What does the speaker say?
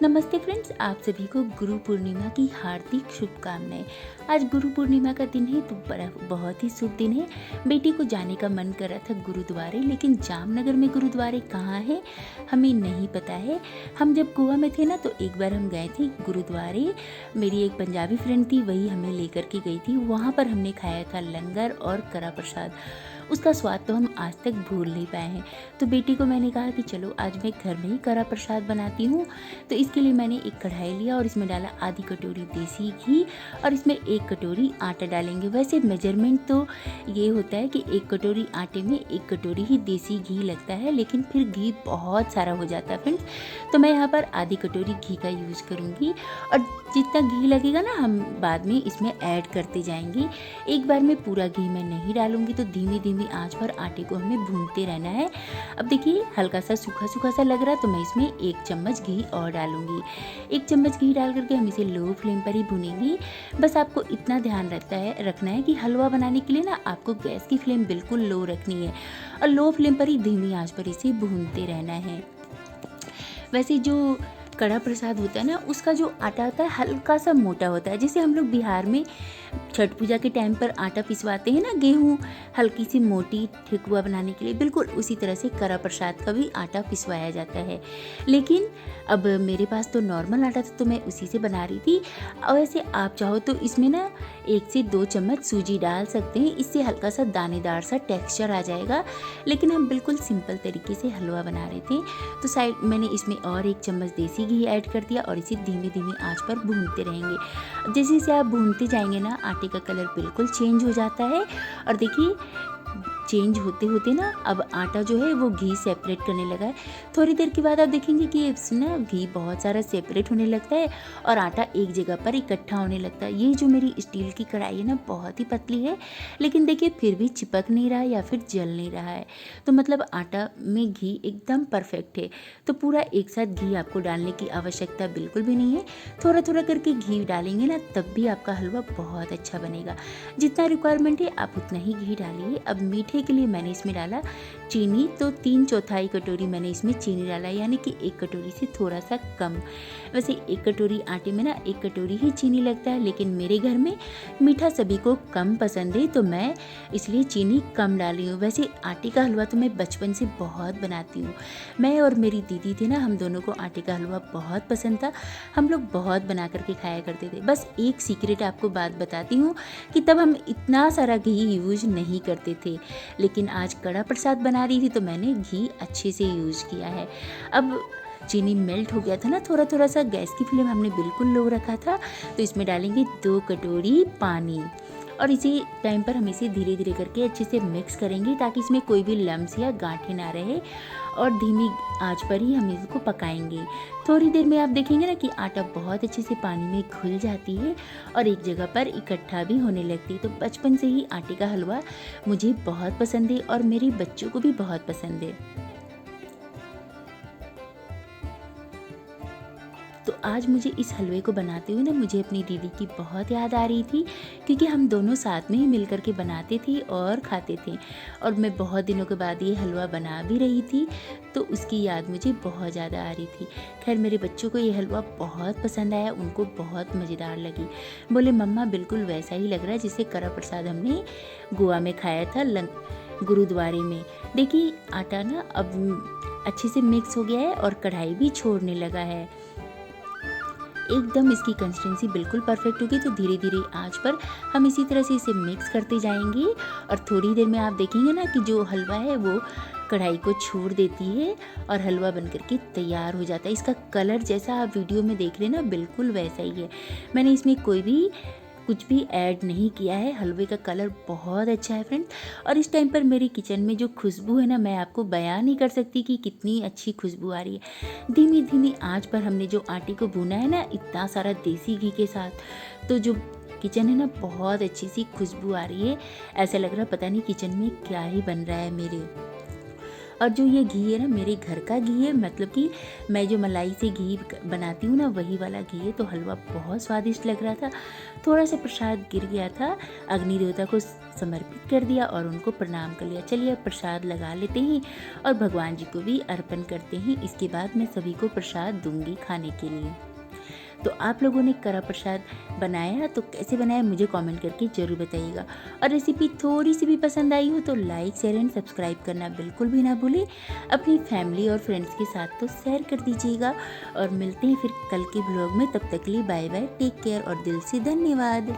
नमस्ते फ्रेंड्स, आप सभी को गुरु पूर्णिमा की हार्दिक शुभकामनाएं। आज गुरु पूर्णिमा का दिन है तो बहुत ही शुभ दिन है। बेटी को जाने का मन कर रहा था गुरुद्वारे, लेकिन जामनगर में गुरुद्वारे कहाँ है हमें नहीं पता है। हम जब गोवा में थे ना तो एक बार हम गए थे गुरुद्वारे। मेरी एक पंजाबी फ्रेंड थी, वही हमें लेकर के गई थी। वहाँ पर हमने खाया था लंगर और कड़ा प्रसाद। उसका स्वाद तो हम आज तक भूल नहीं पाए हैं। तो बेटी को मैंने कहा कि चलो आज मैं घर में ही कड़ा प्रसाद बनाती हूँ। तो इसके लिए मैंने एक कढ़ाई लिया और इसमें डाला आधी कटोरी देसी घी और इसमें 1 कटोरी आटा डालेंगे। वैसे मेजरमेंट तो ये होता है कि 1 कटोरी आटे में 1 कटोरी ही देसी घी लगता है, लेकिन फिर घी बहुत सारा हो जाता है फ्रेंड्स। तो मैं यहाँ पर आधी कटोरी घी का यूज़ करूँगी और जितना घी लगेगा ना हम बाद में इसमें ऐड करते जाएंगे। एक बार में पूरा घी मैं नहीं डालूंगी, तो धीमी धीमी आंच पर आटे को हमें भूनते रहना है। अब देखिए हल्का सा सूखा सूखा सा लग रहा है, तो मैं इसमें 1 चम्मच घी और डालूंगी। 1 चम्मच घी डाल करके हम इसे लो फ्लेम पर ही भूनेंगे। बस आपको इतना ध्यान रखना है कि हलवा बनाने के लिए ना आपको गैस की फ्लेम बिल्कुल लो रखनी है और लो फ्लेम पर ही धीमी आंच पर इसे भूनते रहना है। वैसे जो कड़ा प्रसाद होता है ना, उसका जो आटा होता है हल्का सा मोटा होता है। जैसे हम लोग बिहार में छठ पूजा के टाइम पर आटा पिसवाते हैं ना, गेहूँ हल्की सी मोटी ठेकुआ बनाने के लिए, बिल्कुल उसी तरह से कड़ा प्रसाद का भी आटा पिसवाया जाता है। लेकिन अब मेरे पास तो नॉर्मल आटा था तो मैं उसी से बना रही थी। और वैसे आप चाहो तो इसमें ना 1 से 2 चम्मच सूजी डाल सकते हैं, इससे हल्का सा दानेदार सा टेक्सचर आ जाएगा। लेकिन हम बिल्कुल सिंपल तरीके से हलवा बना रहे थे। तो साइड मैंने इसमें और 1 चम्मच देसी घी ऐड कर दिया और इसे धीमी धीमी आंच पर भूनते रहेंगे। जैसे जैसे आप भूनते जाएंगे ना आटे का कलर बिल्कुल चेंज हो जाता है। और देखिए चेंज होते होते ना अब आटा जो है वो घी सेपरेट करने लगा है। थोड़ी देर के बाद आप देखेंगे कि ना घी बहुत सारा सेपरेट होने लगता है और आटा एक जगह पर इकट्ठा होने लगता है। ये जो मेरी स्टील की कढ़ाई है ना बहुत ही पतली है, लेकिन देखिए फिर भी चिपक नहीं रहा है या फिर जल नहीं रहा है। तो मतलब आटा में घी एकदम परफेक्ट है। तो पूरा एक साथ घी आपको डालने की आवश्यकता बिल्कुल भी नहीं है। थोड़ा थोड़ा करके घी डालेंगे ना तब भी आपका हलवा बहुत अच्छा बनेगा। जितना रिक्वायरमेंट है आप उतना ही घी डालिए। अब मीठे के लिए मैंने इसमें डाला चीनी, तो 3/4 कटोरी मैंने इसमें चीनी डाला, यानी कि 1 कटोरी से थोड़ा सा कम। वैसे 1 कटोरी आटे में ना 1 कटोरी ही चीनी लगता है, लेकिन मेरे घर में मीठा सभी को कम पसंद है तो मैं इसलिए चीनी कम डाली हूँ। वैसे आटे का हलवा तो मैं बचपन से बहुत बनाती हूँ। मैं और मेरी दीदी थे ना, हम दोनों को आटे का हलवा बहुत पसंद था। हम लोग बहुत बना करके खाया करते थे। बस एक सीक्रेट आपको बात बताती हूँ कि तब हम इतना सारा घी यूज नहीं करते थे, लेकिन आज कड़ा प्रसाद बना रही थी तो मैंने घी अच्छे से यूज़ किया है। अब चीनी मेल्ट हो गया था ना थोड़ा थोड़ा सा, गैस की फ्लेम हमने बिल्कुल लो रखा था। तो इसमें डालेंगे 2 कटोरी पानी और इसी टाइम पर हम इसे धीरे धीरे करके अच्छे से मिक्स करेंगे ताकि इसमें कोई भी लम्स या गांठें ना रहे, और धीमी आंच पर ही हम इसको पकाएंगे। थोड़ी देर में आप देखेंगे ना कि आटा बहुत अच्छे से पानी में घुल जाती है और एक जगह पर इकट्ठा भी होने लगती है। तो बचपन से ही आटे का हलवा मुझे बहुत पसंद है और मेरे बच्चों को भी बहुत पसंद है। तो आज मुझे इस हलवे को बनाते हुए ना मुझे अपनी दीदी की बहुत याद आ रही थी, क्योंकि हम दोनों साथ में ही मिल कर के बनाते थे और खाते थे। और मैं बहुत दिनों के बाद ये हलवा बना भी रही थी, तो उसकी याद मुझे बहुत ज़्यादा आ रही थी। खैर मेरे बच्चों को ये हलवा बहुत पसंद आया, उनको बहुत मज़ेदार लगी। बोले मम्मा बिल्कुल वैसा ही लग रहा है जैसे कड़ा प्रसाद हमने गोवा में खाया था गुरुद्वारे में। देखिए आटा ना अब अच्छे से मिक्स हो गया है और कढ़ाई भी छोड़ने लगा है। एकदम इसकी कंसिस्टेंसी बिल्कुल परफेक्ट होगी। तो धीरे धीरे आंच पर हम इसी तरह से इसे मिक्स करते जाएंगे और थोड़ी देर में आप देखेंगे ना कि जो हलवा है वो कढ़ाई को छोड़ देती है और हलवा बनकर के तैयार हो जाता है। इसका कलर जैसा आप वीडियो में देख रहे हैं ना बिल्कुल वैसा ही है। मैंने इसमें कोई भी कुछ भी ऐड नहीं किया है। हलवे का कलर बहुत अच्छा है फ्रेंड। और इस टाइम पर मेरी किचन में जो खुशबू है ना, मैं आपको बयान नहीं कर सकती कि कितनी अच्छी खुशबू आ रही है। धीमी धीमी आंच पर हमने जो आटे को भुना है ना इतना सारा देसी घी के साथ, तो जो किचन है ना बहुत अच्छी सी खुशबू आ रही है। ऐसा लग रहा है पता नहीं किचन में क्या ही बन रहा है मेरे। और जो ये घी है ना मेरे घर का घी है, मतलब कि मैं जो मलाई से घी बनाती हूँ ना वही वाला घी है। तो हलवा बहुत स्वादिष्ट लग रहा था। थोड़ा सा प्रसाद गिर गया था, अग्नि देवता को समर्पित कर दिया और उनको प्रणाम कर लिया। चलिए अब प्रसाद लगा लेते हैं और भगवान जी को भी अर्पण करते हैं। इसके बाद मैं सभी को प्रसाद दूंगी खाने के लिए। तो आप लोगों ने कड़ा प्रसाद बनाया तो कैसे बनाया मुझे कमेंट करके ज़रूर बताइएगा। और रेसिपी थोड़ी सी भी पसंद आई हो तो लाइक शेयर एंड सब्सक्राइब करना बिल्कुल भी ना भूलें। अपनी फैमिली और फ्रेंड्स के साथ तो शेयर कर दीजिएगा। और मिलते हैं फिर कल के ब्लॉग में, तब तक के लिए बाय बाय, टेक केयर और दिल से धन्यवाद।